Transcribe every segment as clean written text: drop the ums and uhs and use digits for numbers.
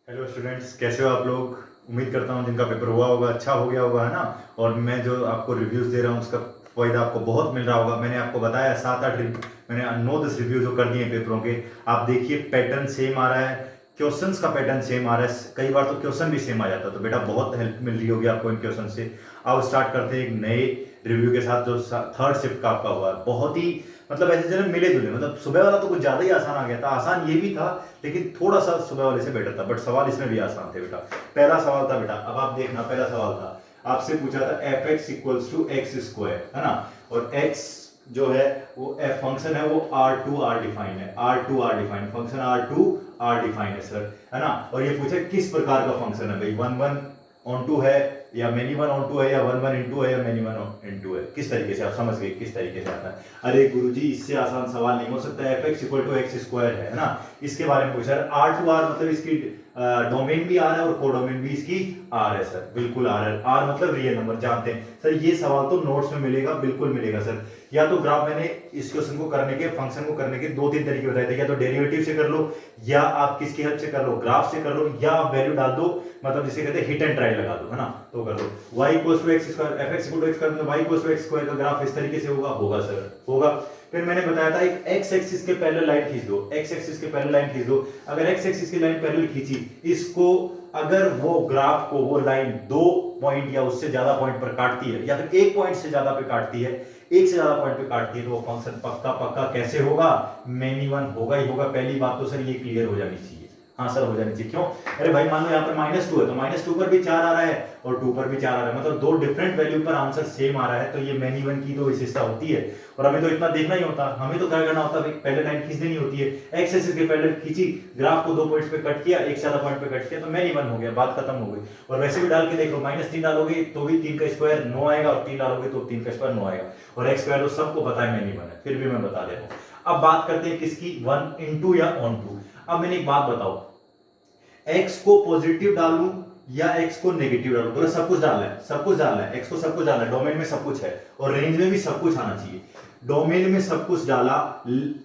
Hello students, कैसे हो आप लोग। उम्मीद करता हूँ जिनका पेपर हुआ होगा अच्छा हो गया होगा, है ना। और मैं जो आपको रिव्यूज़ दे रहा हूँ उसका फ़ायदा आपको बहुत मिल रहा होगा। मैंने आपको बताया 7-8 मैंने 9-10 रिव्यू जो कर दिए पेपरों के। आप देखिए पैटर्न सेम आ रहा है, क्वेश्चंस का पैटर्न सेम आ रहा है, कई बार तो क्वेश्चन भी सेम आ जाता है। तो बेटा बहुत हेल्प मिल रही होगी आपको इन क्वेश्चन से। आओ स्टार्ट करते हैं एक नए रिव्यू के साथ जो थर्ड शिफ्ट का आपका हुआ है। बहुत ही मतलब ऐसे जरा मिले जुले, मतलब सुबह वाला तो कुछ ज़्यादा ही आसान आ गया था। आसान ये भी था लेकिन थोड़ा सा सुबह वाले से बेटर था, बट सवाल इसमें भी आसान थे बेटा। पहला सवाल था बेटा, अब आप देखना, पहला सवाल था आपसे पूछा था f x equals to x square, है ना। और एक्स जो है वो एफ फंक्शन है, वो आर टू आर डिफाइन है, R to R define function, R to R define है सर, है ना। और ये पूछे किस प्रकार का फंक्शन है भाई, 1 1 ऑन टू है या मेनी वन ऑन टू है या 1 1 इनटू है या मेनी वन इनटू है। किस तरीके से आप समझ गए किस तरीके से आता है। अरे गुरुजी इससे आसान सवाल नहीं हो सकता। F x equal to x square है ना, इसके बारे में पूछा है। आर टू आर मतलब इसकी डोमेन भी आर है और कोडोमेन भी इसकी आर है सर, बिल्कुल आर है। आर मतलब रियल नंबर जानते हैं सर। ये सवाल तो नोट्स में मिलेगा, बिल्कुल मिलेगा सर। या तो ग्राफ, मैंने इस क्वेश्चन को करने के, फंक्शन को करने के 2-3 तरीके बताए थे। या तो डेरिवेटिव से कर लो, या आप किसकी हेल्प से कर लो, ग्राफ से कर लो, या आप वैल्यू डाल दो, मतलब जिसे कहते हैं हिट एंड ट्राई लगा दो, है ना। तो कर लो y equals to x square, f x equal to x square मतलब y equals to x square का ग्राफ इस तरीके से होगा, होगा सर, होगा। फिर मैंने बताया था एक x एक्सिस के पैरेलल लाइन खींच दो, x एक्सिस के पैरेलल लाइन खींच दो। अगर x एक्सिस की लाइन पैरेलल खींची, इसको अगर वो ग्राफ को वो लाइन 2 पॉइंट या उससे ज्यादा पॉइंट पर काटती है, या फिर 1 पॉइंट से ज्यादा पे काटती है, एक से ज्यादा पॉइंट पे काटती है, तो वो फंक्शन पक्का पक्का कैसे होगा, मेनी वन होगा ही होगा। पहली बात तो सर ये क्लियर हो जानी चाहिए। हाँ सर हो जानी चाहिए। क्यों? अरे भाई मान लो यहाँ पर -2 है तो -2 पर भी 4 आ रहा है और 2 पर भी 4 आ रहा है, मतलब दो डिफरेंट वैल्यू पर आंसर सेम आ रहा है, तो ये मेनी वन की तो विशेषता होती है। और हमें तो इतना देखना ही होता, हमें तो क्या करना होता है, पहले लाइन खींच देनी होती है। एक्स एक्सिस के पहले खींची, ग्राफ को 2 पॉइंट्स पे कट किया, एक से ज्यादा पॉइंट पे कट किया, तो मेनी वन हो गया, बात खत्म हो गई। और वैसे भी डाल के देख लो, -3 डालोगे तो भी 3 का स्क्वायर 9 आएगा, और 3 डालोगे तो 3 का स्क्वायर 9 आएगा। और एक्स स्क्वायर तो सबको पता है मेनी वन है, फिर भी मैं बता दे रहा हूँ। अब बात करते हैं किसकी, 1 इनटू या ऑन टू। अब मैंने एक बात बताओ, x को पॉजिटिव डालूं या x को नेगेटिव डालूं, बोला सब कुछ डालना है, सब कुछ डालना है, x को सब कुछ डालना है, डोमेन में सब कुछ है और रेंज में भी सब कुछ आना चाहिए। डोमेन में सब कुछ डाला,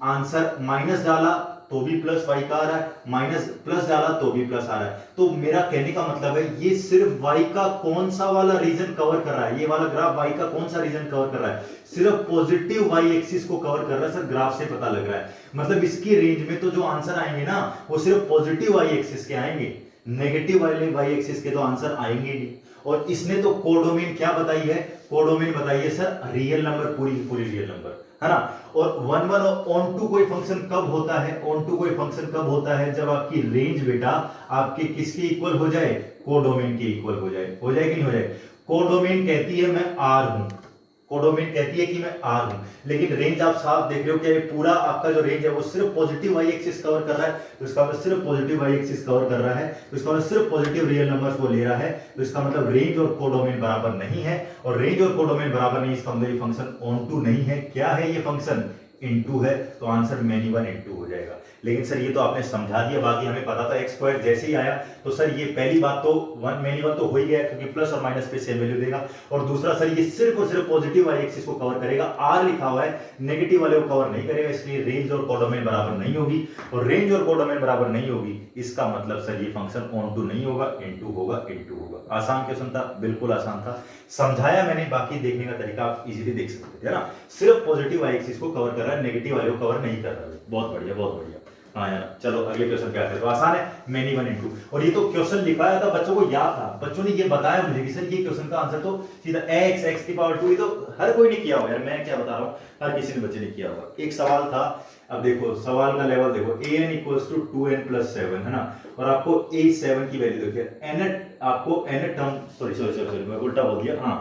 आंसर माइनस डाला तो भी प्लस y का आ रहा है, माइनस प्लस डाला तो भी प्लस आ रहा है। तो मेरा कहने का मतलब है ये सिर्फ y का कौन सा वाला रीजन कवर कर रहा है, ये वाला ग्राफ y का कौन सा रीजन कवर कर रहा है, सिर्फ पॉजिटिव y एक्सिस को कवर कर रहा है सर, ग्राफ से पता लग रहा है। मतलब इसकी रेंज में तो जो आंसर आएंगे ना वो सिर्फ पॉजिटिव y एक्सिस के आएंगे, नेगेटिव वाले y एक्सिस के तो आंसर आएंगे नहीं। और इसने तो कोडोमेन क्या बताई है, कोडोमेन बताई है सर रियल नंबर, पूरी पूरी रियल नंबर, है ना। और 1 1 और ऑन टू कोई फंक्शन कब होता है, ऑन टू कोई फंक्शन कब होता है, जब आपकी रेंज बेटा आपके किसके इक्वल हो जाए, कोडोमेन के इक्वल हो जाए। हो जाए कि नहीं हो जाए। कोडोमेन कहती है मैं आर हूं, कोडोमेन कहती है कि मैं आर हूं, लेकिन रेंज आप साफ देख रहे हो कि ये पूरा आपका जो रेंज है वो सिर्फ पॉजिटिव y एक्सिस कवर कर रहा है, तो इसका मतलब सिर्फ पॉजिटिव y एक्सिस कवर कर रहा है, तो इसका मतलब सिर्फ पॉजिटिव रियल नंबर्स को ले रहा है, तो इसका मतलब रेंज और कोडोमेन बराबर नहीं है। और रेंज और कोडोमेन बराबर नहीं, इसका मतलब ये फंक्शन ऑन टू नहीं है। क्या है ये फंक्शन, इनटू है, तो आंसर मेनी वन इनटू हो जाएगा। लेकिन सर ये तो आपने समझा दिया, बाकी हमें पता था एक्स स्क्वायर जैसे ही आया, तो सर ये पहली बात तो वन मेनी वन तो हो ही गया क्योंकि प्लस और माइनस पे सेम वैल्यू देगा। और दूसरा सर ये सिर्फ और सिर्फ पॉजिटिव वाई एक्सिस को कवर करेगा, आर लिखा हुआ है, नेगेटिव वाले को कवर नहीं करेगा, इसलिए रेंज और कोडोमेन बराबर नहीं होगी। और रेंज और कोडोमेन बराबर नहीं होगी, इसका मतलब सर ये फंक्शन ऑन टू नहीं होगा, इनटू होगा, इनटू होगा। आसान क्वेश्चन था, बिल्कुल आसान था, समझाया मैंने, बाकी देखने का तरीका आप इजीली देख सकते थे ना। सिर्फ पॉजिटिव वाई एक्सिस को कवर कर रहा है, नेगेटिव वाले को कवर नहीं कर रहा है। बहुत बढ़िया, बहुत बढ़िया। हाँ यार, चलो अगले क्वेश्चन पे आते हैं। तो आसान है, मेनी वन इनटू। और ये तो क्वेश्चन लिखवाया था, बच्चों को याद था, बच्चों ने ये बताया मुझे कि सर ये क्वेश्चन का आंसर तो सीधा x x की पावर 2, ये तो हर कोई ने किया होगा यार, मैं क्या बता रहा हूँ, हर किसी ने बच्चे ने किया होगा। एक सवाल था, अब देखो सवाल का लेवल देखो, an equals to 2n plus 7, है ना। और आपको a7 की वैल्यू देखिए, n आपको n टर्म, सॉरी मैं उल्टा बोल दिया, हाँ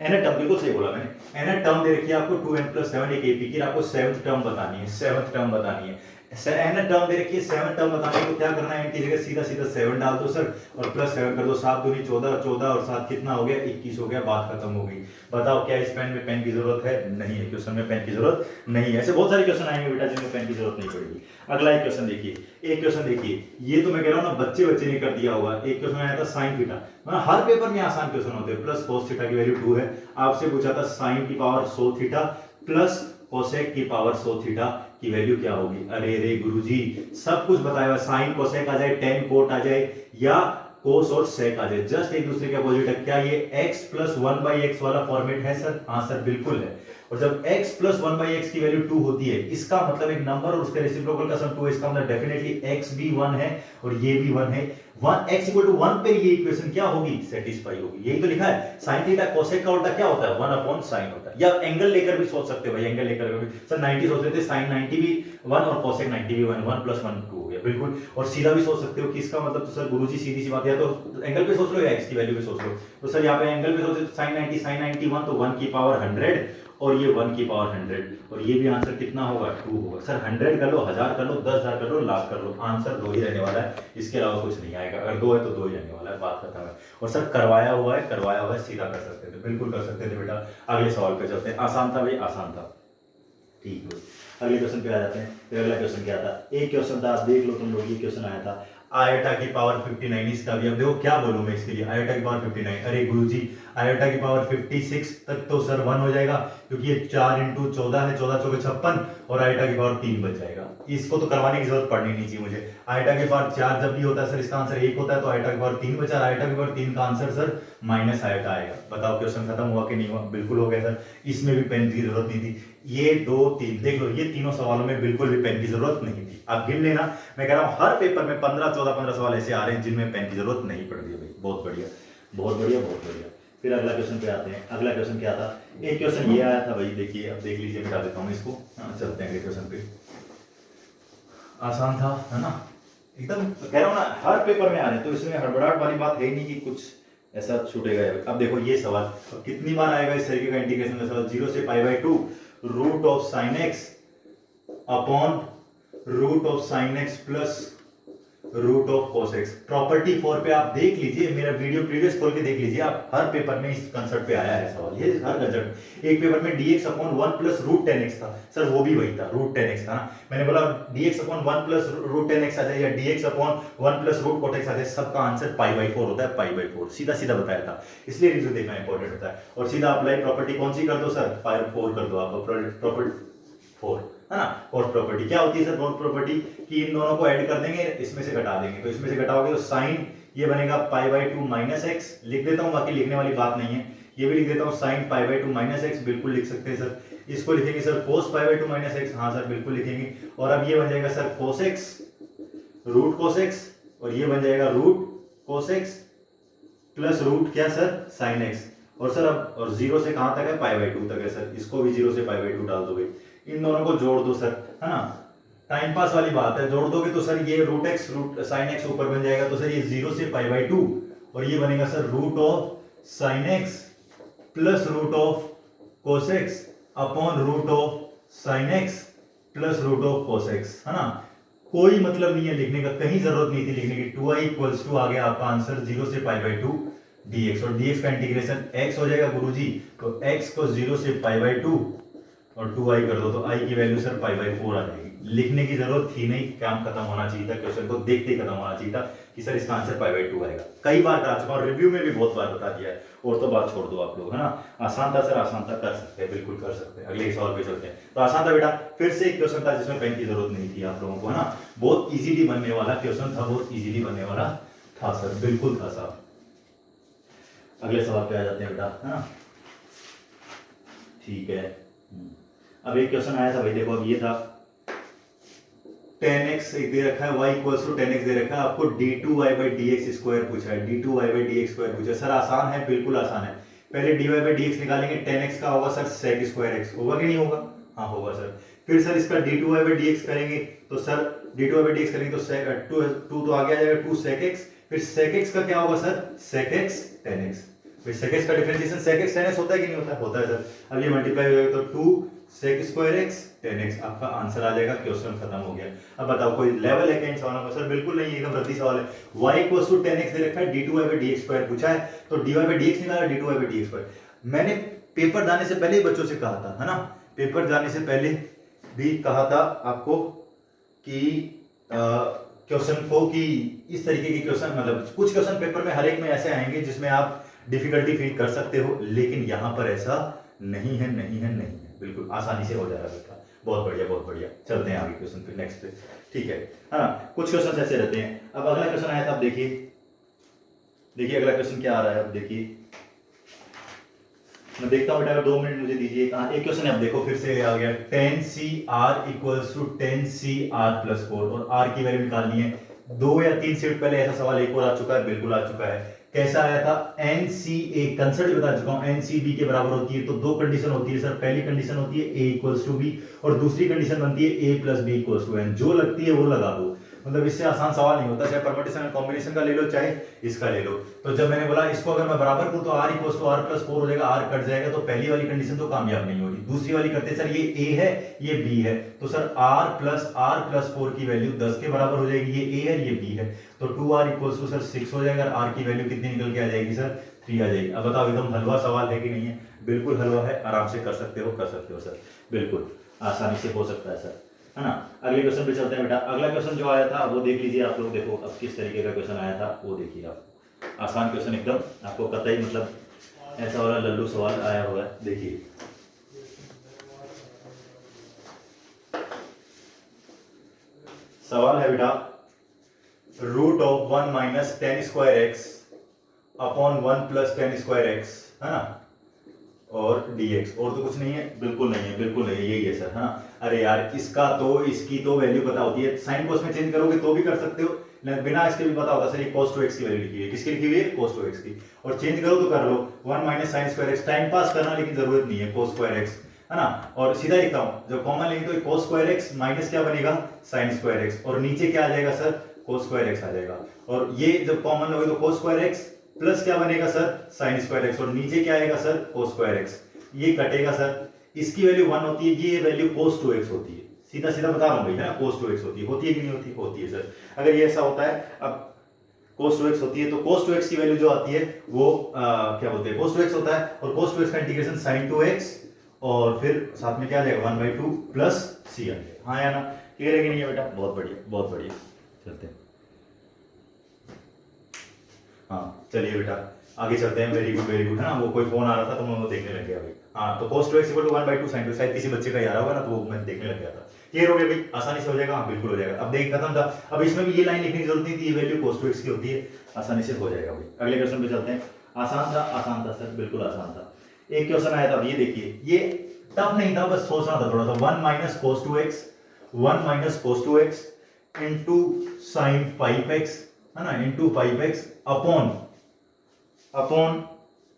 n टर्म, बिल्कुल सही बोला मैंने, n टर्म दे रखी है आपको 2n प्लस 7 एक एपी की, आपको 7th टर्म बतानी है, 7th टर्म बतानी है। n टर्म दे रखी है, 7 टर्म बताने को क्या करना है, n की जगह सीधा सीधा 7 डाल दो सर, और प्लस 7 कर दो, 7 दूनी 14, 14 और 7 कितना हो गया, 21 हो गया, बात खत्म हो गई। बताओ क्या इस पेन में पेन की जरूरत है, नहीं है, क्वेश्चन में पेन की जरूरत नहीं है। ऐसे बहुत सारे क्वेश्चन आएंगे बेटा जिनमें पेन की जरूरत नहीं पड़ेगी। अगला एक क्वेश्चन देखिए, एक क्वेश्चन देखिए, ये तो मैं कह रहा हूँ ना बच्चे ने कर दिया होगा। एक क्वेश्चन आया था साइन थीटा, मतलब हर पेपर में आसान क्वेश्चन होते हैं। प्लस कोस थीटा की वैल्यू 2 है, आपसे पूछा था साइन की पावर 100 थीटा प्लस कोसेक की पावर 100 थीटा की वैल्यू क्या होगी। अरे रे गुरुजी, सब कुछ बताया हुआ, साइन कोसेक आ जाए, टेन कोट आ जाए या कोस और सेक आ जाए, जस्ट एक दूसरे के अपोजिट है। क्या ये x प्लस 1/x वाला फॉर्मेट है सर? हाँ सर बिल्कुल है। और जब x प्लस 1/x की वैल्यू 2 होती है, इसका मतलब एक नंबर और उसके रेसिप्रोकल का सम 2 है, इसका मतलब डेफिनेटली x भी 1 है और ये भी 1 है। 1x इक्वल टू 1 पे ये इक्वेशन क्या होगी? सेटिस्फाई होगी। यही तो लिखा है। साइन थीटा कोसेक का उल्टा क्या होता है? 1 अपॉन साइन होता है। या एंगल लेकर भी सोच सकते हो भाई, एंगल लेकर भी सर 90 सोच लेते, साइन 90 भी 1 और कोसेक 90 भी 1, 1 प्लस 1 2 हो गया बिल्कुल। और सीधा भी सोच सकते हो कि इसका मतलब तो सर गुरुजी सीधी सी बात है, तो एंगल पे सोच लो या x की वैल्यू पे सोच लो। तो सर यहाँ पे एंगल पे सोचे तो साइन 90 साइन 91 तो 1 की पावर 100 और ये 1 की पावर 100 और ये भी आंसर कितना होगा? 2 होगा। सर 100 कर लो, 1000 कर लो, 10,000 कर लो, लाख कर लो, आंसर 2 ही रहने वाला है, इसके अलावा कुछ नहीं आएगा। अगर 2 है तो 2 ही रहने वाला है, बात खत्म है। और सर करवाया हुआ है, सीधा कर सकते थे, बिल्कुल कर सकते थे बेटा। अगले सवाल पे चलते हैं। आसान था भाई, आसान था, ठीक है। अगले क्वेश्चन पे आ जाते हैं। तो अगला क्वेश्चन क्या था? एक क्वेश्चन था, आप देख लो तुम लोग, ये क्वेश्चन आया था आयोटा की पावर 59, इसका भी अब देखो क्या बोलूं मैं इसके लिए। आयोटा की पावर 59, अरे गुरुजी आयोटा की पावर 56 तक तो सर 1 हो जाएगा, क्योंकि ये 4 × 14 है, 14 चौके 56 और आयोटा की पावर 3 बच जाएगा। इसको तो करवाने की जरूरत पड़नी नहीं चाहिए मुझे। आयोटा की पावर 4 जब भी होता है सर इसका आंसर 1 होता है, तो आयोटा की पावर 3 बचा, आयोटा की पावर 3 का आंसर सर माइनस आयोटा आएगा। बताओ क्वेश्चन खत्म हुआ कि नहीं हुआ? बिल्कुल हो गया सर। इसमें भी पेन की जरूरत नहीं थी। ये 2 3 देख लो, ये तीनों सवालों में बिल्कुल भी पेन की जरूरत नहीं थी। आप गिन लेना, मैं कह रहा हूं हर पेपर में 15 सवाल ऐसे आ रहे हैं जिनमें पेन की जरूरत नहीं पड़ती है भाई। बहुत बढ़िया, बहुत बढ़िया, बहुत बढ़िया। फिर अगला क्वेश्चन पे आते हैं। अगला क्वेश्चन क्या था? एक क्वेश्चन ये आया था भाई, देखिए अब देख लीजिए, मिटा देता हूं इसको। चलते हैं अगले क्वेश्चन पे। आसान था, है ना? एकदम कह रहा हूं ना, हर पेपर में आ रहे हैं, तो इसमें हड़बड़ाहट वाली बात है ही नहीं कि कुछ ऐसा छूटेगा। अब देखो ये सवाल कितनी बार आएगा इस तरीके का इंटीग्रेशन का सवाल? 0 से π/2 root of sine x upon root of sine x plus root of cos x. Property 4 पे आप देख लीजिए, मेरा वीडियो प्रीवियस खोल के देख लीजिए आप, हर पेपर में इस कंसेप्ट पे आया है सवाल, ये हर कंसेप्ट। एक पेपर में dx upon 1 plus root 10x था सर, वो भी वही था, रूट 10x था ना। मैंने बोला dx upon 1 plus root 10x आ जाए या dx upon 1 plus root cot x आ जाए, सबका आंसर π/4 होता है, π/4 सीधा सीधा बताया था, इसलिए रिव्यू देखना इंपॉर्टेंट होता है। और सीधा अप्लाई प्रॉपर्टी कौन सी कर दो सर? 4 कर दो आप, प्रॉपर्टी 4 है ना। फोर्थ प्रॉपर्टी क्या होती है सर? फोर्थ प्रॉपर्टी कि इन दोनों को ऐड कर देंगे, इसमें से घटा देंगे, तो इसमें से घटाओगे तो साइन ये बनेगा π/2 माइनस एक्स, लिख देता हूं, बाकी लिखने वाली बात नहीं है, ये भी लिख देता हूं, साइन π/2 माइनस एक्स, बिल्कुल लिख सकते हैं सर। इसको लिखेंगे सर कोस π/2 माइनस एक्स, हाँ सर बिल्कुल लिखेंगे। और अब ये बन जाएगा sir cos x root cos x, और ये बन जाएगा root cos x plus root क्या सर? Sine x. और सर अब और 0 से कहां तक है? π/2 तक है सर, इसको भी 0 से π/2 डाल दोगे, इन दोनों को जोड़ दो सर, है ना। टाइम पास वाली बात है, जोड़ दोगे तो सर ये root x root sine x ऊपर बन जाएगा, तो सर ये 0 से π/2 और ये बनेगा sir root of sine x plus root of cos x upon root of sine x plus root of cos x, है ना। कोई मतलब नहीं है लिखने का, कहीं जरूरत नहीं थी लिखने की। 2i इक्वल्स टू आ गया आपका आंसर 0 से π/2 dx, और dx का इंटीग्रेशन x हो जाएगा गुरुजी, तो x को 0 से π/2 और 2i कर दो, तो i की वैल्यू सर π/4 आ जाएगी। लिखने की जरूरत थी नहीं, काम खत्म होना चाहिए था, क्वेश्चन को देखते ही खत्म होना चाहिए था कि सर इसका आंसर π/2 आएगा। कई बार करा चुका हूं, रिव्यू में भी बहुत बार बता दिया है, और तो बात छोड़ दो आप लोग, है ना। आसान था सर, आसान था, कर सकते हैं, बिल्कुल कर सकते हैं। अगले सवाल पे चलते हैं। तो आसान था बेटा, फिर से एक क्वेश्चन था जिसमें पेन की जरूरत नहीं थी आप लोगों को, है ना। बहुत इजीली बनने वाला क्वेश्चन था, बहुत इजीली बनने वाला था सर, बिल्कुल था साहब। अगले सवाल पे आ जाते हैं बेटा, है ना, ठीक है। अब एक क्वेश्चन आया था भाई, देखो अब ये था 10x एक दे रखा है, y इक्वल्स टू 10x दे रखा है, आपको d2y/dx स्क्वायर पूछा है, d2y/dx स्क्वायर पूछा है। सर आसान है, बिल्कुल आसान है। पहले dy/dx निकालेंगे, 10x का होगा सर sec स्क्वायर x, होगा कि नहीं होगा? हाँ होगा सर। फिर सर इसका d2y/dx करेंगे, तो सर d2y/dx करेंगे तो sec 2 तो आगे आ जाएगा 2 sec x, फिर sec x का क्या होगा सर? sec x 10x। फिर sec x का डिफरेंशिएशन sec x 10x होता है कि नहीं होता है? होता है सर। अब ये मल्टीप्लाई हो जाएगा तो 2 sec स्क्वायर x 10x, आपका आंसर आ जाएगा, क्वेश्चन खत्म हो गया। अब बताओ कोई लेवल है क्या इन सवालों का? सर बिल्कुल नहीं, एकदम रद्दी सवाल है। y इक्वल्स टू 10x दे रखा है, d2y/dx स्क्वायर पूछा है, तो dy/dx निकाला, d2y/dx स्क्वायर। मैंने पेपर जाने से पहले ही बच्चों से कहा था, है ना, पेपर जाने से पहले भी कहा था आपको कि क्वेश्चन को कि इस तरीके के क्वेश्चन, मतलब कुछ क्वेश्चन पेपर में हर एक में ऐसे आएंगे जिसमें आप डिफिकल्टी फील कर सकते हो, लेकिन यहां पर ऐसा नहीं है, नहीं है, नहीं है, बिल्कुल आसानी से हो जाएगा बेटा, बहुत बढ़िया बहुत बढ़िया। चलते हैं आगे क्वेश्चन पे, नेक्स्ट पे। ठीक है ना, कुछ क्वेश्चन ऐसे रहते हैं। अब अगला क्वेश्चन आया था, आप देखिए देखिए अगला क्वेश्चन क्या आ रहा है, अब देखिए मैं देखता हूँ बेटा, अगर 2 मिनट मुझे दीजिए। एक क्वेश्चन है, अब देखो फिर से आ गया, 10CR इक्वल्स टू 10CR+4 और R की वैल्यू निकालनी है। 2 या 3 सेट पहले ऐसा सवाल एक और आ चुका है, बिल्कुल आ चुका है। कैसा आया था, NCA कंसेप्ट बता चुका हूं, NCB के बराबर होती है। तो 2 कंडीशन होती है सर, पहली कंडीशन होती है A इक्वल्स टू B और दूसरी कंडीशन बनती है A plus B equals to N। जो लगती है वो लगा दो, मतलब इससे आसान सवाल नहीं होता, चाहे परम्यूटेशन एंड कॉम्बिनेशन का ले लो चाहे इसका ले लो। तो जब मैंने बोला इसको अगर मैं बराबर करूं तो R इक्वल्स टू R+4 हो जाएगा, R कट जाएगा, तो पहली वाली कंडीशन तो कामयाब नहीं होगी। दूसरी वाली करते सर, ये A है ये B है, तो सर R प्लस R+4 की वैल्यू 10 के बराबर हो जाएगी। ये A है ये B है, तो 2R इक्वल्स टू सर 6 हो जाएगा। R की वैल्यू कितनी निकल के आ जाएगी सर, 3 आ जाएगी। अब बताओ एकदम हलवा सवाल है कि नहीं है, बिल्कुल हलवा है, आराम से कर सकते हो सर, बिल्कुल आसानी से हो सकता है सर, है ना। अगले क्वेश्चन पे चलते हैं बेटा। अगला क्वेश्चन जो आया था वो देख लीजिए आप लोग, देखो अब किस तरीके का क्वेश्चन आया था वो देखिए आप। आसान क्वेश्चन एकदम, आपको कतई मतलब ऐसा वाला लल्लू सवाल आया हुआ है, देखिए। सवाल है बेटा, root of 1 minus 10 square x upon 1 plus 10 square x, है ना, और dx। और तो कुछ नहीं है, बिल्कुल नहीं है, बिल्कुल नहीं है, यही है सर, है ना। अरे यार इसका तो इसकी तो वैल्यू पता होती है, साइन को उसमें चेंज करोगे तो भी कर सकते हो, बिना इसके भी पता होता। सर ये cos 2x की वैल्यू लिखी है, किसकी लिखी हुई है, cos 2x की, और चेंज करो तो कर लो 1 minus sine square x, time pass करना लेकिन जरूरत नहीं है, cos स्क्वायर एक्स, है ना। और सीधा लिखता हूं, जब कॉमन लेंगे तो cos स्क्वायर एक्स माइनस क्या बनेगा, साइन स्क्वायर एक्स, और नीचे क्या आ जाएगा सर, cos स्क्वायर एक्स आ जाएगा। और ये जब कॉमन लोगे तो cos स्क्वायर एक्स प्लस क्या बनेगा सर, साइन स्क्वायर एक्स, और नीचे क्या आएगा सर, cos स्क्वायर एक्स। ये कटेगा सर, इसकी वैल्यू 1 होती है, ये वैल्यू cos 2x होती है, सीधा सीधा बता रहा हूं भाई, है ना। cos 2x होती है कि नहीं होती, होती है सर। अगर ये ऐसा होता है, अब cos 2x होती है तो cos 2x की वैल्यू जो आती है वो क्या बोलते हैं, cos 2x होता है, और cos 2x का इंटीग्रेशन sin 2x, और फिर साथ में क्या आ जाएगा 1/2 प्लस c आ जाएगा। हाँ या ना, क्लियर है कि नहीं है बेटा, बहुत बढ़िया बहुत बढ़िया। चलते हैं, हाँ चलिए बेटा आगे चलते हैं। वेरी गुड है ना। वो कोई फोन आ रहा था तो मैं वो देखने लग गया भाई। हाँ तो cos 2x = 1/2 sin 2, शायद किसी बच्चे का याद होगा ना, तो वो मैं देखने लग गया था। क्लियर हो गया भाई, आसानी से हो जाएगा, हाँ बिल्कुल हो जाएगा। अब देख खत्म था, अब इसमें भी ये लाइन लिखने की जरूरत नहीं थी, ये वैल्यू cos 2x की होती है, आसानी से हो जाएगा भाई। अगले क्वेश्चन पे चलते हैं। आसान था सर, बिल्कुल आसान था। एक क्वेश्चन आया था, ये देखिए, ये टफ नहीं था, बस सोचना था थोड़ा सा। 1 minus cos 2x, 1 minus cos 2x into sine 5x, है ना, into 5x upon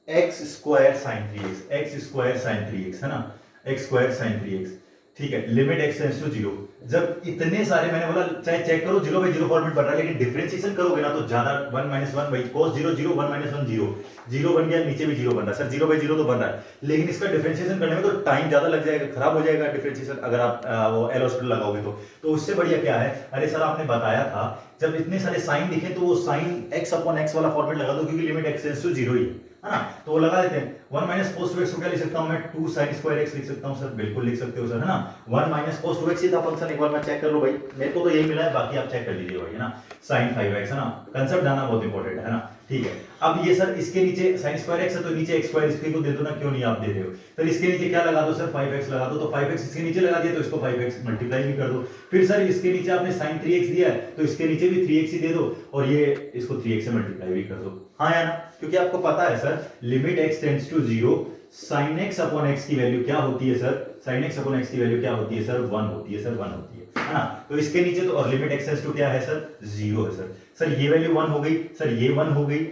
x square sine 3x, x square sine 3x, है ना, एक्स स्क्वायर साइन 3x। ठीक है, लिमिट x टेंड्स टू 0। जब इतने सारे, मैंने बोला चाहे चेक करो 0/0 फॉर्मेट बन रहा है, लेकिन डिफरेंशिएशन करोगे ना तो ज्यादा 1 - 1 बाई cos 0 0 1 - 1 0 0 बन गया, नीचे भी 0 बन रहा है सर, 0/0 तो बन रहा है, लेकिन इसका डिफरेंशिएशन करने में तो टाइम ज्यादा लग जाएगा, खराब हो जाएगा डिफरेंशिएशन अगर आप वो एल हॉस्पिटल लगाओगे तो उससे बढ़िया क्या है। अरे सर आपने बताया था जब इतने सारे साइन दिखे तो वो साइन x अपॉन x वाला फॉर्मेट लगा दो, क्योंकि लिमिट x टेंड्स टू 0 ही है ना, तो वो लगा देते हैं। 1 माइनस cos 2x को क्या लिख सकता हूं मैं, 2 sin स्क्वायर x लिख सकता हूं सर, बिल्कुल लिख सकते हो सर, है ना। 1 माइनस cos 2x ही था फंक्शन, एक बार मैं चेक कर लो भाई, मेरे को तो यही मिला है, बाकी आप चेक कर लीजिए भाई, है ना। sin 5x, है ना, कंसेप्ट जानना बहुत इंपॉर्टेंट है ना। ठीक है, अब ये सर इसके नीचे sin स्क्वायर x है तो नीचे x स्क्वायर इसके को दे दो ना, क्यों नहीं आप दे रहे हो सर। इसके नीचे क्या लगा दो सर, 5x लगा दो, तो 5x इसके नीचे लगा दिया तो इसको 5x मल्टीप्लाई भी कर दो। फिर सर इसके नीचे आपने sin 3x दिया है तो इसके नीचे भी 3x ही दे दो, और ये इसको 3x से मल्टीप्लाई भी कर दो। हाँ या ना, क्योंकि आपको पता है sir limit x tends to 0, sin x अपॉन x की वैल्यू क्या होती है सर, sin x अपॉन x की वैल्यू क्या होती है सर, 1 होती है सर, 1 होती है ना। तो इसके नीचे तो, और लिमिट x टेंड्स टू क्या है सर, 0 है सर। सर ये वैल्यू 1 हो गई सर, ये 1 हो गई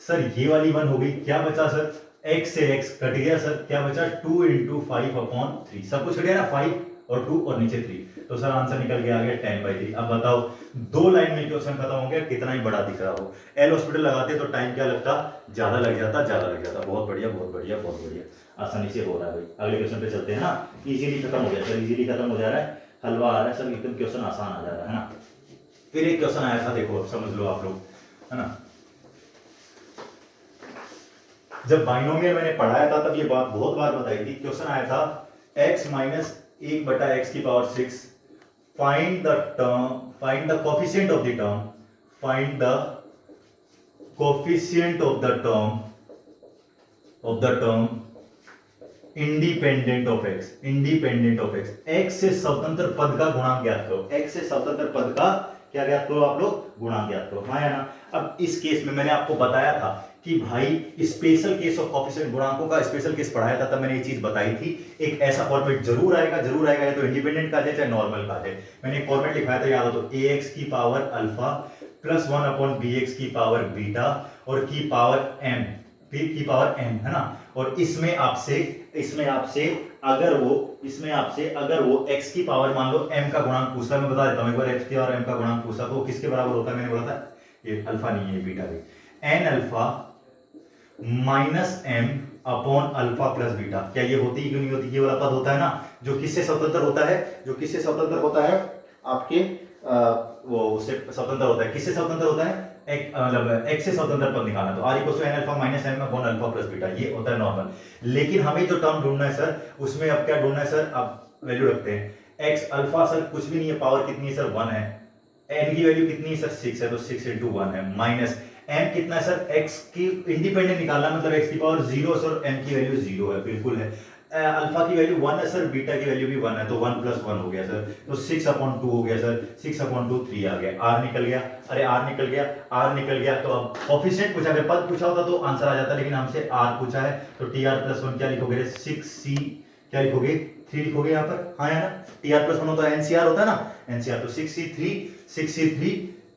सर, ये वाली 1 हो गई, क्या बचा सर, x से x कट गया सर, क्या बचा 2 × 5/3, सब कुछ कट गया ना, 5 और 2 और नीचे 3, तो सर आंसर निकल के आ गया 10/3। अब बताओ 2 लाइन में क्वेश्चन खत्म हो गया, कितना ही बड़ा दिख रहा हो। एल हॉस्पिटल लगाते तो टाइम क्या लगता, ज्यादा लग जाता। बहुत बढ़िया बहुत बढ़िया, आसानी से हो रहा है भाई। अगले क्वेश्चन पे चलते हैं ना, इजीली खत्म हो गया सर, इजीली खत्म हो जा रहा है, हलवा आ रहा है सर, एकदम क्वेश्चन आसान आ जा रहा है ना। फिर एक क्वेश्चन आया था, देखो अब समझ लो आप लोग, है ना। जब बाइनोमियल मैंने पढ़ाया था तब ये बात बहुत बार बताई थी। क्वेश्चन आया था x minus 1/x⁶, find the term, find the coefficient of the term, find the coefficient of the term independent of x, independent of x, x से स्वतंत्र पद का गुणांक ज्ञात करो, एक्स से स्वतंत्र पद का क्या ज्ञात करो आप लोग, गुणांक ज्ञात करो, हाँ या ना। अब इस केस में मैंने आपको बताया था कि भाई स्पेशल केस ऑफ कोएफिशिएंट गुणांकों का स्पेशल केस पढ़ाया था, तब मैंने ये चीज बताई थी। एक ऐसा फॉर्मेट जरूर आएगा, जरूर आएगा, या तो इंडिपेंडेंट का आ जाए चाहे नॉर्मल का आ जाए। मैंने एक फॉर्मेट लिखाया था, याद हो तो, ax की power alpha plus 1 upon bx की पावर बीटा और की पावर m, की पावर m, है ना। और इसमें आपसे अगर वो x की पावर मान लो m का गुणांक पूछता, मैं बता देता हूं एक बार, x की और m का गुणांक पूछता तो किसके बराबर होता है, मैंने बोला था ये अल्फा नहीं है, बीटा भी, n alpha minus m upon alpha plus beta. क्या ये होती है, क्यों नहीं होती, ये वाला पद होता है ना जो किससे स्वतंत्र होता है, जो किससे स्वतंत्र होता है आपके वो उससे स्वतंत्र होता है, किससे स्वतंत्र होता है, एक मतलब x से स्वतंत्र पद निकालना, तो r equals to n alpha minus m upon alpha plus beta, ये होता है नॉर्मल। लेकिन हमें जो टर्म ढूंढना है सर, उसमें अब क्या ढूंढना है सर, अब वैल्यू रखते हैं। x अल्फा सर कुछ भी नहीं है, पावर कितनी है सर, 1 है, n की वैल्यू कितनी है सर, 6 है, तो 6 into 1 है, माइनस m कितना है सर, x की इंडिपेंडेंट निकालना, मतलब x की पावर 0 सर, m की वैल्यू 0 है, बिल्कुल है। अल्फा की वैल्यू 1 है सर, बीटा की वैल्यू भी 1 है, तो 1 प्लस 1 हो गया सर, तो 6 अपॉन 2 हो गया सर, 6 अपॉन 2 3 आ गया, r निकल गया, अरे r निकल गया, r निकल गया। तो अब कोएफिशिएंट पूछा गया, पद पूछा होता तो आंसर आ जाता, लेकिन हमसे r पूछा है, तो tr प्लस 1 क्या लिखोगे, 6c क्या लिखोगे, 3 लिखोगे यहाँ पर, हाँ है ना। tr प्लस 1 होता है ncr होता है ना, ncr, तो 6c3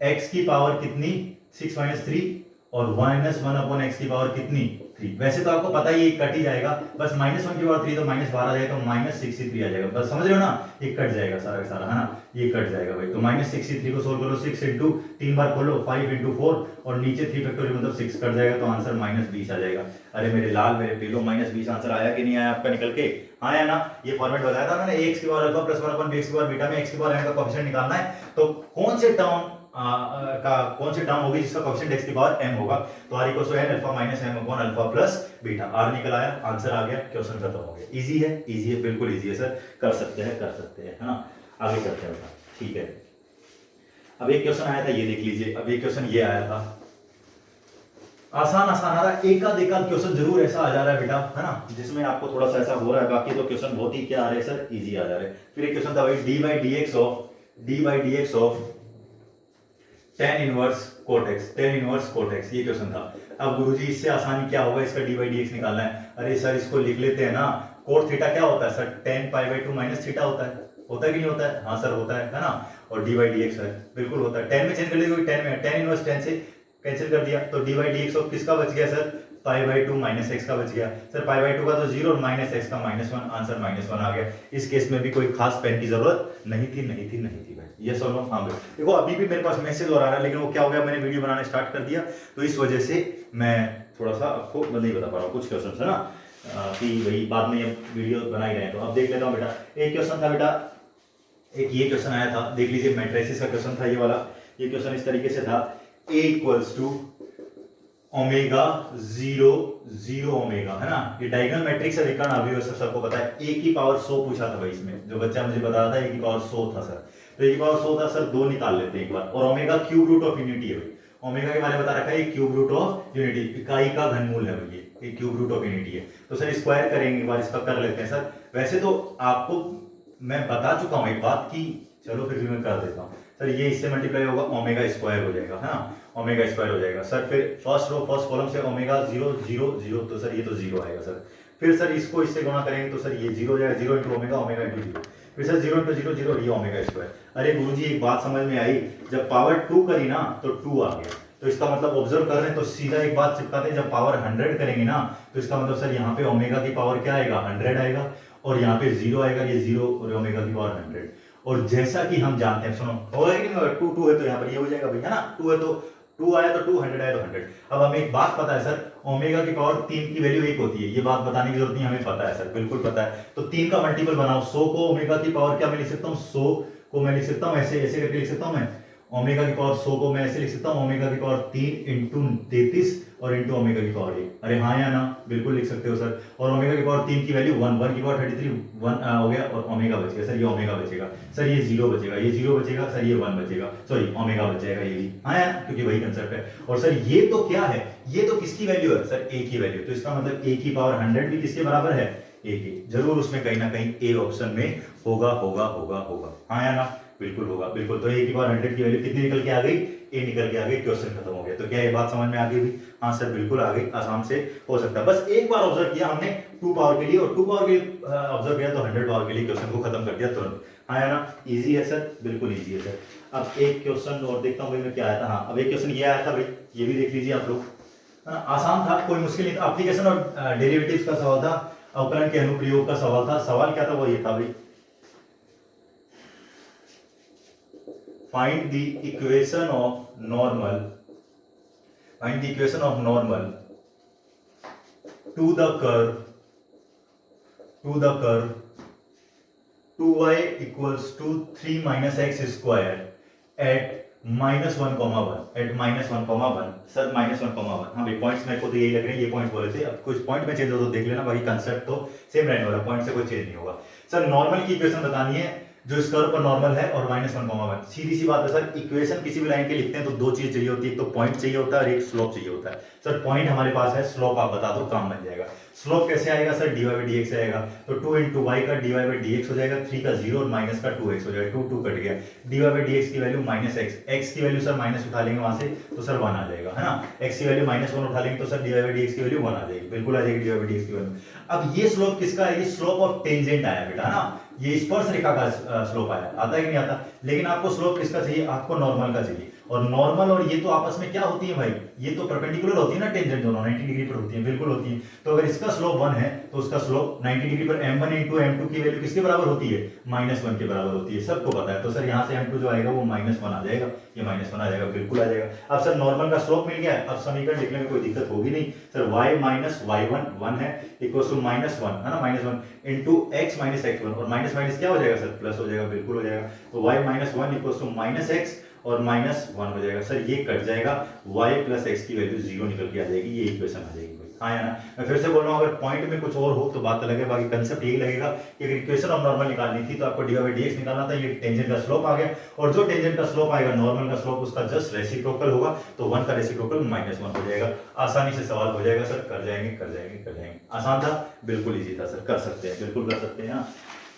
x की पावर कितनी, 6 माइनस 3 और माइनस 1 अपॉन x की पावर कितनी, 3। वैसे तो आपको पता ही ये कट ही जाएगा, बस माइनस 1 की पावर 3 तो माइनस 12 आ जाएगा, तो माइनस 63 आ जाएगा, बस समझ रहे हो ना, ये कट जाएगा सारा का सारा, है ना, ये कट जाएगा भाई। तो माइनस 63 को सोल्व करो, 6 इंटू 3 बार खोलो, 5 इंटू 4 और नीचे 3 फैक्टोरियल मतलब 6 कट जाएगा, तो आंसर माइनस 20 आ जाएगा। अरे मेरे लाल मेरे पीलो, माइनस 20 आंसर आया कि नहीं आया आपका निकल के, हाँ या ना। ये फॉर्मेट बताया था मैंने, x की power alpha plus 1 upon bx की पावर बीटा में x की पावर m का कोएफिशिएंट निकालना है, तो कौन से टर्म होगी जिसका कोएफिशिएंट x की पावर m होगा, तो r equals to n alpha minus m upon alpha plus beta, r निकल आया, आंसर आ गया, क्वेश्चन खत्म हो गया। इजी है, बिल्कुल इजी है सर, कर सकते हैं, है ना। आगे चलते हैं बेटा, ठीक है। अब एक क्वेश्चन आया था, ये देख लीजिए, अब एक क्वेश्चन ये आया था, आसान आ रहा है, एकाध क्वेश्चन जरूर ऐसा आ जा रहा है बेटा, है ना, जिसमें आपको थोड़ा सा ऐसा हो रहा है, बाकी तो क्वेश्चन बहुत ही क्या आ रहे हैं सर, इजी आ जा रहे हैं। फिर एक क्वेश्चन था भाई, d by d x of tan inverse cot x, ये क्वेश्चन था। अब गुरुजी इससे आसानी क्या होगा, इसका डी बाई डी एक्स निकालना है। अरे सर इसको लिख लेते हैं ना, कोट थीटा क्या होता है sir, tan pi by 2 minus theta होता है कि नहीं होता है, हाँ सर होता है ना। और डी बाई डी एक्स है, बिल्कुल होता है, tan में चेंज कर लीजिए, tan में tan इनवर्स tan से कैंसिल कर दिया, तो D by d x of किसका बच गया sir, pi by 2 minus x का बच गया सर, पाई बाई 2 का तो 0 और माइनस एक्स का -1, आंसर -1 आ गया। इस केस में भी कोई खास पेन की जरूरत नहीं थी भाई, ये सुनो, हाँ भाई देखो अभी भी मेरे पास मैसेज और आ रहा है, लेकिन वो क्या हो गया, मैंने वीडियो बनाना स्टार्ट कर दिया, तो इस वजह से मैं थोड़ा सा आपको नहीं बता पा रहा हूँ कुछ क्वेश्चन है ना, कि भाई बाद में ये वीडियो बना ही रहे, तो अब देख लेता हूँ बेटा। एक क्वेश्चन था बेटा, एक ये क्वेश्चन आया था, देख लीजिए, मैट्रिसेस का क्वेश्चन था ये वाला। ये क्वेश्चन इस तरीके से था, a equals to omega 0 0 omega, है ना, ये डायगोनल मैट्रिक्स है, विकर्ण अवयव सबको पता है। a की पावर 100 पूछा था भाई, इसमें जो बच्चा मुझे बता रहा था a की पावर 100 था सर, तो a की पावर 100 था सर, 2 निकाल लेते हैं एक बार, और omega cube root of unity है भाई, ओमेगा के बारे में बता रखा है, क्यूब रूट ऑफ यूनिटी, इकाई का घनमूल है भाई, ये क्यूब रूट ऑफ यूनिटी है, तो सर स्क्वायर करेंगे एक बार, इसका कर लेते हैं सर। वैसे तो आपको मैं बता चुका हूं एक बात की, चलो फिर भी मैं कर देता हूं सर, ये इससे मल्टीप्लाई होगा, ओमेगा स्क्वायर हो जाएगा, है ना, ओमेगा स्क्वायर हो जाएगा सर। फिर फर्स्ट कॉलम से ओमेगा 0 0 0, तो सर ये तो 0 आएगा सर। फिर सर इसको इससे गुणा करेंगे तो सर ये 0 हो जाएगा, 0 इंटू ओमेगा, ओमेगा इंटू 0, फिर सर 0 इंटू 0 0, ये ओमेगा स्क्वायर। अरे गुरुजी एक बात समझ में आई, जब पावर 2 करी ना तो 2 आ गया, तो इसका मतलब ऑब्जर्व कर रहे हैं, तो सीधा एक बात चिपकाते हैं, जब पावर 100 करेंगे ना तो इसका मतलब सर यहाँ पे ओमेगा की पावर क्या आएगा, 100 आएगा, और यहाँ पे 0 आएगा, ये 0 और ओमेगा की पावर 100। और जैसा कि हम जानते हैं, सुनो होगा कि नहीं, 2 2 है तो यहाँ पर ये हो जाएगा भाई, है ना, 2 है तो 2 आया तो 2, 100 आया तो 100। अब हमें एक बात पता है सर, ओमेगा की पावर 3 की वैल्यू 1 होती है, ये बात बताने की जरूरत नहीं, हमें पता है सर, बिल्कुल पता है। तो 3 का मल्टीपल बनाओ, 100 को ओमेगा की पावर क्या मैं लिख सकता हूँ, 100 को मैं लिख सकता हूँ ऐसे ऐसे करके लिख सकता हूँ मैं, ओमेगा की पावर 100 को मैं ऐसे लिख सकता हूँ, ओमेगा की पावर 3 इंटू 33 और इंटू ओमेगा की पावर 1। अरे हाँ या ना, बिल्कुल लिख सकते हो सर। और ओमेगा की पावर 3 की वैल्यू 1, 1 की पावर 33 1 हो गया, और ओमेगा बच गया सर, ये ओमेगा बचेगा सर, ये 0 बचेगा, ये 0 बचेगा सर, ये 1 बचेगा, सॉरी ओमेगा बच जाएगा ये भी, हाँ या, क्योंकि वही कंसेप्ट है। और सर ये तो क्या है, ये तो किसकी वैल्यू है सर, a की वैल्यू, तो इसका मतलब a की पावर 100 भी किसके बराबर है, ए के, जरूर उसमें कहीं ना कहीं ए ऑप्शन में होगा होगा होगा होगा, हाँ या ना, बिल्कुल होगा, बिल्कुल। तो ए की पावर 100 की वैल्यू कितनी निकल के आ गई, ए निकल के आ गई, क्वेश्चन खत्म हो गया। तो क्या ये बात समझ में आ गई भी? हाँ सर बिल्कुल आ गई, आसाम से हो सकता है। बस एक बार ऑब्जर्व किया हमने 2 पावर के लिए, और 2 पावर के लिए ऑब्जर्व किया तो 100 पावर के लिए क्वेश्चन को खत्म कर दिया तुरंत, हाँ या ना, इजी है सर, बिल्कुल इजी है सर। अब एक क्वेश्चन और देखता हूँ भाई मैं क्या आया था। हाँ अब एक क्वेश्चन ये आया था भाई, ये भी देख लीजिए आप लोग, है ना, आसान था, कोई मुश्किल नहीं था। एप्लीकेशन और डेरिवेटिव्स का सवाल था, अवकलन के अनुप्रयोग का सवाल था। सवाल क्या था, वो ये था भाई, find the equation of normal, find the equation of normal to the curve 2y equals to 3 minus x square at -1, 1 at -1, sir -1, हाँ भाई पॉइंट्स मेरे को तो यही लग रहे हैं, ये पॉइंट्स बोले थे। अब कुछ पॉइंट में चेंज हो तो देख लेना, बाकी कंसेप्ट तो सेम रहने वाला, पॉइंट से कोई चेंज नहीं होगा। सर नॉर्मल की इक्वेशन बतानी है जो इस कर्व पर नॉर्मल है और -1, 1, सीधी सी बात है सर। इक्वेशन किसी भी लाइन के लिखते हैं तो दो चीज चाहिए होती है, एक तो पॉइंट चाहिए होता है और एक स्लोप चाहिए होता है। सर पॉइंट हमारे पास है, स्लोप आप बता दो, काम बन जाएगा। स्लोप कैसे आएगा सर, dy/dx आएगा, तो 2 into y का dy/dx हो जाएगा, 3 का 0 और माइनस का 2x हो जाएगा, 2 कट गया, dy/dx की वैल्यू -x, x की वैल्यू सर माइनस उठा लेंगे वहां से तो सर 1 आ जाएगा, है ना, x की वैल्यू -1 उठा लेंगे तो सर dy/dx की वैल्यू 1 आ जाएगी, बिल्कुल आ जाएगी dy/dx की वैल्यू। अब ये स्लोप किसका है, ये स्लोप ऑफ टेंजेंट आया बेटा, ना, ये स्पर्श रेखा का स्लोप आया, आता है कि नहीं आता। लेकिन आपको स्लोप किसका चाहिए, आपको नॉर्मल का चाहिए, और नॉर्मल और ये तो आपस में क्या होती है भाई, ये तो परपेंडिकुलर होती है ना, टेंजेंट दोनों 90 डिग्री पर होती है, बिल्कुल होती है। तो अगर इसका स्लोप 1 है तो उसका स्लोप 90 डिग्री पर m1 into m2 की वैल्यू किसके बराबर होती है, -1 के बराबर होती है, सबको पता है। तो सर यहाँ से m2 जो आएगा वो -1 आ जाएगा, ये -1 आ जाएगा, बिल्कुल आ जाएगा। अब सर नॉर्मल का स्लोप मिल गया है, अब समीकरण लिखने में कोई दिक्कत होगी नहीं सर। y माइनस y1 1 है, इक्वल टू -1 है ना, -1 इंटू x माइनस x1, और माइनस माइनस क्या हो जाएगा सर, प्लस हो जाएगा, बिल्कुल हो जाएगा। तो y minus 1 equal to -x और -1 हो जाएगा सर, ये कट जाएगा, y प्लस x की वैल्यू 0 निकल के आ जाएगी, ये इक्वेशन आ जाएगी, हाँ या ना। मैं फिर से बोल रहा हूँ, अगर पॉइंट में कुछ और हो तो बात अलग है, बाकी कंसेप्ट यही लगेगा कि अगर इक्वेशन ऑफ नॉर्मल निकालनी थी तो आपको dy/dx निकालना था, ये टेंजेंट का स्लोप आ गया, और जो टेंजेंट का स्लोप आएगा नॉर्मल का स्लोप उसका जस्ट रेसिप्रोकल होगा, तो 1 का रेसिप्रोकल -1 हो जाएगा। आसानी से सवाल हो जाएगा सर, कर जाएंगे। आसान था, बिल्कुल इजी था सर, कर सकते हैं, बिल्कुल कर सकते हैं। हाँ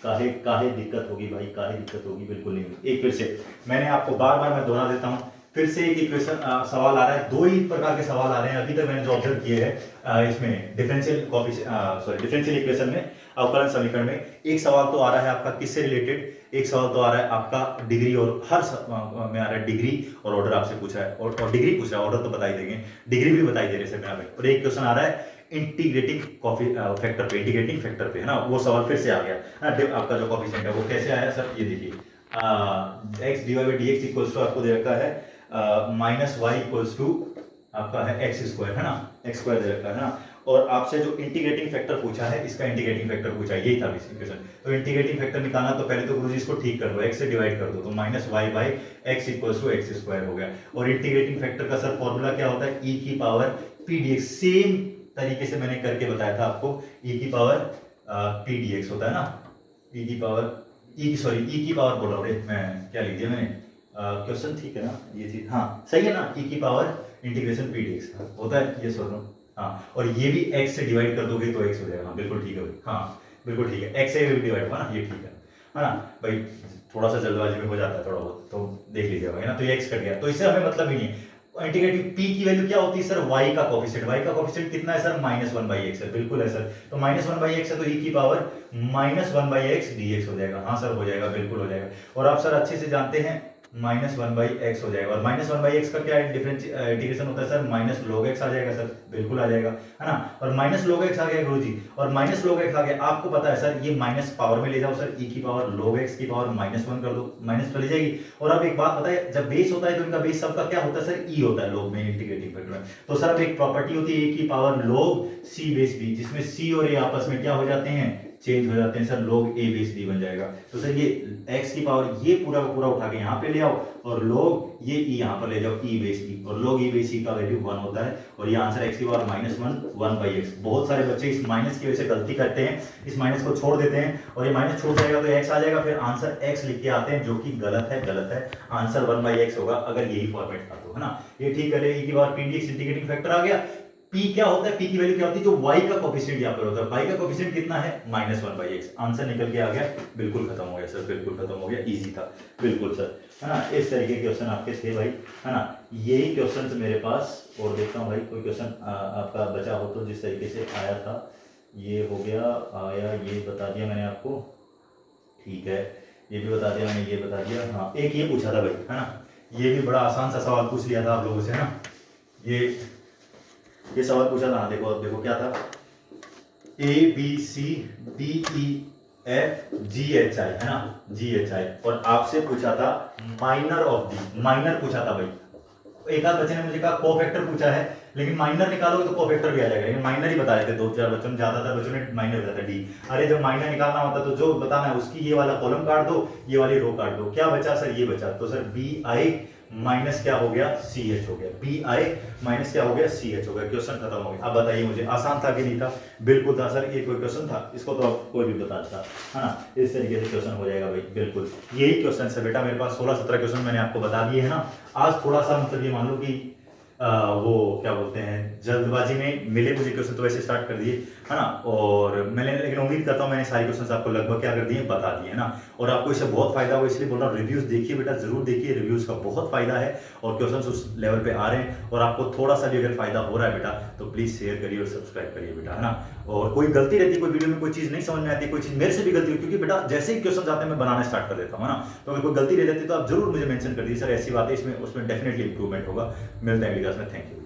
काहे दिक्कत होगी भाई, काहे दिक्कत होगी, बिल्कुल नहीं होगी। एक फिर से मैंने आपको बार मैं दोहरा देता हूँ, फिर से एक इक्वेशन सवाल आ रहा है, दो ही प्रकार के सवाल आ रहे हैं अभी तक मैंने जो ऑब्जर्व किए हैं इसमें डिफरेंशियल इक्वेशन में, अवकलन समीकरण में। एक सवाल तो आ रहा है आपका किससे रिलेटेड, एक सवाल तो आ रहा है आपका डिग्री, और हर में आ रहा है डिग्री और ऑर्डर आपसे पूछा है, और डिग्री पूछ रहा है, ऑर्डर तो बता ही देंगे, डिग्री भी बताई दे रहे हैं यहाँ पे। और एक क्वेश्चन आ रहा है इंटीग्रेटिंग इंटीग्रेटिंग फैक्टर पे, है ना, वो सवाल फिर से आ गया है। आपका जो कोएफिशिएंट है वो कैसे आया सर, ये देखिए, x dy/dx इक्वल्स टू आपको दे रखा है -y इक्वल्स टू आपका है x स्क्वायर, है ना, x स्क्वायर दे रखा है ना, और आपसे जो इंटीग्रेटिंग फैक्टर पूछा है, इसका इंटीग्रेटिंग फैक्टर पूछा है, यही था इक्वेशन। तो इंटीग्रेटिंग फैक्टर निकालना तो पहले तो गुरुजी इसको ठीक कर दो, x से डिवाइड कर दो, तो -y/x equals to x square हो गया। और इंटीग्रेटिंग फैक्टर का सर फॉर्मूला क्या होता है, e की पावर p dx, सेम तरीके से मैंने करके बताया था आपको, e की पावर p dx होता है ना, e की पावर बोल रहा हूँ मैं, क्या लिख दिया मैंने, क्वेश्चन ठीक है ना, ये चीज हाँ सही है ना, e की पावर इंटीग्रेशन p dx होता है, ये सुन लो, हाँ, और ये भी x से डिवाइड कर दोगे तो x हो जाएगा, हाँ बिल्कुल ठीक है भाई, हाँ बिल्कुल ठीक है, x से भी डिवाइड होगा ना, ये ठीक है ना भाई, थोड़ा सा जल्दबाजी में हो जाता है थोड़ा बहुत, तो देख लीजिएगा भाई ना, तो ये x कट गया, तो इससे हमें मतलब ही नहीं है। इंटीग्रेटिव p की वैल्यू क्या होती है सर, y का कोएफिशिएंट कितना है सर, -1/x है, बिल्कुल है सर, तो -1/x है तो e की पावर -1/x dx हो जाएगा, हाँ सर हो जाएगा, बिल्कुल हो जाएगा। और आप सर अच्छे से जानते हैं -1/x हो जाएगा, और -1/x का क्या इंटीग्रेशन होता है सर, -log x आ जाएगा सर, बिल्कुल आ जाएगा, है ना, और -log x आ गया गुरुजी, और -log x आ गया, आपको पता है सर, ये माइनस पावर में ले जाओ सर, e की पावर log x की पावर -1 कर दो, माइनस चली जाएगी। और अब एक बात पता है, जब बेस होता है तो इनका बेस सबका क्या होता है सर, e होता है log में, इंटीग्रेटिंग फैक्टर में। तो सर अब एक प्रॉपर्टी होती है e की power log c base b, जिसमें c और a आपस में क्या हो जाते हैं, चेंज हो जाते हैं sir, log a base b बन जाएगा। तो सर ये x की पावर ये पूरा का पूरा उठा के यहाँ पे ले आओ, और log ये e यहाँ पर ले जाओ, e बेस e, और log e बेस e का वैल्यू 1 होता है, और ये आंसर x की पावर -1/x। बहुत सारे बच्चे इस माइनस की वजह से गलती करते हैं, इस माइनस को छोड़ देते हैं, और ये माइनस छूट जाएगा तो x आ जाएगा, फिर आंसर x लिख के आते हैं, जो कि गलत है, आंसर 1/x होगा अगर यही फॉर्मेट था तो, है ना। ये ठीक है, e की power p dx integrating factor आ गया, पी क्या होता है, पी की वैल्यू क्या होती है, जो वाई का कोफिशिएंट यहाँ पर होता है, वाई का कोफिशिएंट कितना है -1/x। आंसर निकल के आ गया, बिल्कुल खत्म हो गया सर, बिल्कुल खत्म हो गया, इजी था बिल्कुल सर, है ना। इस तरीके के क्वेश्चन आपके थे भाई, है ना। यही क्वेश्चन मेरे पास, और देखता हूँ भाई कोई क्वेश्चन आपका बचा हो तो, जिस तरीके से आया था। ये हो गया, आया, ये बता दिया मैंने आपको, ठीक है, ये भी बता दिया मैंने, ये बता दिया। हाँ, एक ये पूछा था भाई, है ना, ये भी बड़ा आसान सा सवाल पूछ लिया था आप लोगों से, है ना। ये सवाल पूछा था, देखो देखो क्या था, ABCDEFGHI, है ना, GHI, और आपसे पूछा था माइनर ऑफ दी, माइनर पूछा था भाई। एक आध बच्चे ने मुझे कहा कोफैक्टर पूछा है, लेकिन माइनर निकालोगे तो कोफैक्टर भी आ जाएगा, लेकिन माइनर ही बता रहे थे 2-4 बच्चों ने, ज्यादातर बच्चों ने माइनर बताया था, डी। अरे जब माइनर निकालना होता तो जो बताना है उसकी ये वाला कॉलम काट दो, ये वाली रो काट दो, क्या बचा सर, ये बचा, तो सर BI माइनस क्या हो गया, CH हो गया, BI माइनस क्या हो गया, CH हो गया, क्वेश्चन खत्म हो गया। अब बताइए मुझे, आसान था कि नहीं था? बिल्कुल था सर, ये कोई क्वेश्चन था, इसको तो आप कोई भी बता देता, है ना। इस तरीके से क्वेश्चन हो जाएगा भाई, बिल्कुल यही क्वेश्चन है बेटा, मेरे पास 16-17 क्वेश्चन मैंने आपको बता दिए, है ना। आज थोड़ा सा मतलब ये मान लो कि वो क्या बोलते हैं, जल्दबाजी में मिले मुझे क्वेश्चन, तो वैसे स्टार्ट कर दिए, है ना। और मैंने, लेकिन उम्मीद करता हूँ मैंने सारे क्वेश्चन आपको लगभग क्या कर दिए, बता दिए, है ना। और आपको इससे बहुत फायदा हुआ, इसलिए बोल रहा हूँ रिव्यूज देखिए बेटा, जरूर देखिए, रिव्यूज का बहुत फायदा है, और क्वेश्चन उस लेवल पे आ रहे हैं, और आपको थोड़ा सा भी अगर फायदा हो रहा है बेटा, तो प्लीज शेयर करिए और सब्सक्राइब करिए बेटा, है ना। और कोई गलती रहती है, कोई वीडियो में कोई चीज नहीं समझ में आती, कोई चीज मेरे से भी गलती होती है, क्योंकि बेटा जैसे ही क्वेश्चन आते हैं मैं बनाना स्टार्ट कर देता हूँ, है ना। तो अगर कोई गलती रह जाती है तो आप जरूर मुझे मेंशन कर दीजिए, सर ऐसी बात है इसमें, उसमें डेफिनेटली इंप्रूवमेंट होगा। मिलते हैं अगली क्लास में, थैंक यू।